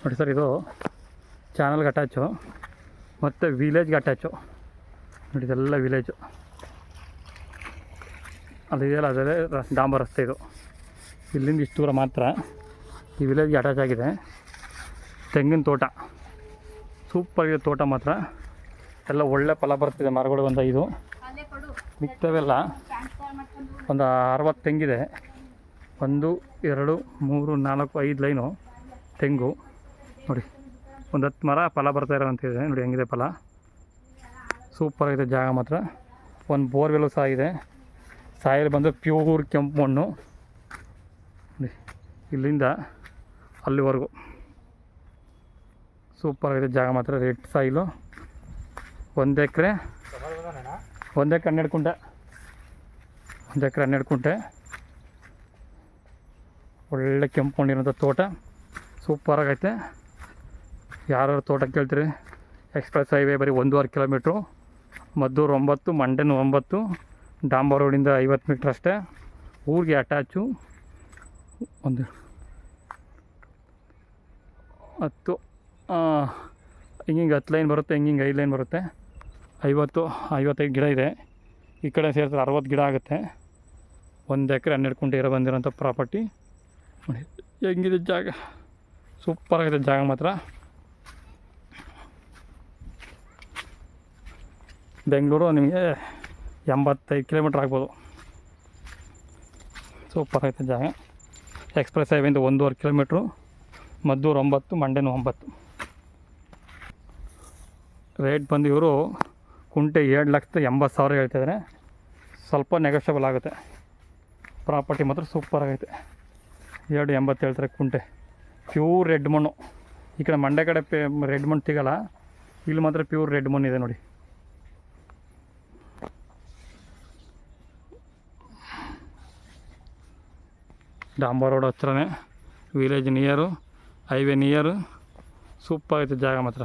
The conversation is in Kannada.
ನೋಡಿ ಸರ್, ಇದು ಚಾನಲ್ಗೆ ಅಟ್ಯಾಚು ಮತ್ತು ವಿಲೇಜ್ಗೆ ಅಟ್ಯಾಚು. ನೋಡಿ ಇದೆಲ್ಲ ವಿಲೇಜು. ಅದಿದೆಯಲ್ಲ ಅದೇ ಡಾಂಬರ್ ರಸ್ತೆ ಇದು. ಇಲ್ಲಿಂದ ಇಷ್ಟು ದೂರ ಮಾತ್ರ ಈ ವಿಲೇಜ್ಗೆ ಅಟ್ಯಾಚ್ ಆಗಿದೆ. ತೆಂಗಿನ ತೋಟ, ಸೂಪರಾಗಿದೆ ತೋಟ ಮಾತ್ರ. ಎಲ್ಲ ಒಳ್ಳೆ ಫಲ ಬರ್ತಿದೆ. ಮರಗಳು ಒಂದು 5 ಮಿಕ್ತವೆಲ್ಲ ಒಂದು 60 ತೆಂಗಿದೆ. 1 2 3 4 5 ಲೈನು ತೆಂಗು. ನೋಡಿ ಒಂದು 10 ಮರ ಫಲ ಬರ್ತಾ ಇರೋವಂತಿದೆ. ನೋಡಿ ಹೆಂಗಿದೆ ಫಲ, ಸೂಪರಾಗಿದೆ ಜಾಗ ಮಾತ್ರ. ಒಂದು ಬೋರ್ವೆಲ್ಲು ಸಹ ಇದೆ. ಸಾಯಿಲ್ ಬಂದು ಪ್ಯೂರ್ ಕೆಂಪು ಮಣ್ಣು. ಇಲ್ಲಿಂದ ಅಲ್ಲಿವರೆಗೂ ಸೂಪರಾಗಿದೆ ಜಾಗ ಮಾತ್ರ. Red soil. 1 ಎಕರೆ 12 ಕುಂಟೆ. 1 ಎಕರೆ 12 ಕುಂಟೆ. ಒಳ್ಳೆ ಕೆಂಪು ಮಣ್ಣಿರೋಂಥ ತೋಟ, ಸೂಪರಾಗೈತೆ. ಯಾರು ತೋಟ ಕೇಳ್ತೀರಿ, ಎಕ್ಸ್ಪ್ರೆಸ್ ಹೈವೇ ಬರೀ 1.5 ಕಿಲೋಮೀಟ್ರು. ಮದ್ದೂರು 9, ಮಂಡ್ಯನ 9, ಡಾಂಬರ್ ರೋಡಿಂದ 50 ಮೀಟ್ರ್ ಅಷ್ಟೇ. ಊರಿಗೆ ಅಟ್ಯಾಚು. ಒಂದು 10 ಹಿಂಗೆ 10 ಲೈನ್ ಬರುತ್ತೆ, ಹಿಂಗೆ 5 ಲೈನ್ ಬರುತ್ತೆ. 55 ಗಿಡ ಇದೆ. ಈ ಕಡೆ ಸೇರಿದ್ರೆ 60 ಗಿಡ ಆಗುತ್ತೆ. 1 ಎಕರೆ 12 ಕುಂಟೆ ಇರೋ ಬಂದಿರೋಂಥ ಪ್ರಾಪರ್ಟಿ. ನೋಡಿ ಹೆಂಗಿದೆ ಜಾಗ, ಸೂಪರಾಗಿದೆ ಜಾಗ ಮಾತ್ರ. ಬೆಂಗಳೂರು ನಿಮಗೆ 85 ಕಿಲೋಮೀಟ್ರ್ ಆಗ್ಬೋದು. ಸೂಪರಾಗೈತೆ ಜಾಗ. ಎಕ್ಸ್ಪ್ರೆಸ್ ಹೈವೇಯಿಂದ 1.5 ಕಿಲೋಮೀಟ್ರು. ಮದ್ದೂರು 9, ಮಂಡ್ಯನ 9. ರೇಟ್ ಬಂದು ಇವರು ಕುಂಟೆ 7,80,000 ಹೇಳ್ತಿದ್ದಾರೆ. ಸ್ವಲ್ಪ ನೆಗೋಷಿಯಬಲ್ ಆಗುತ್ತೆ. ಪ್ರಾಪರ್ಟಿ ಮಾತ್ರ ಸೂಪರಾಗೈತೆ. 2.80 ಹೇಳ್ತಾರೆ ಕುಂಟೆ. ಪ್ಯೂರ್ ರೆಡ್ ಮಣ್ಣು. ಈ ಕಡೆ ಮಂಡ್ಯ ಕಡೆ ರೆಡ್ ಮಣ್ಣು ಸಿಗಲ್ಲ, ಇಲ್ಲಿ ಮಾತ್ರ ಪ್ಯೂರ್ ರೆಡ್ ಮಣ್ಣು ಇದೆ ನೋಡಿ. ಡಾಂಬರ್ ರೋಡ್ ಹತ್ರನೇ, ವಿಲೇಜ್ ನಿಯರು, ಹೈವೇ ನಿಯರು. ಸೂಪರಾಗೈತೆ ಜಾಗ ಮಾತ್ರ.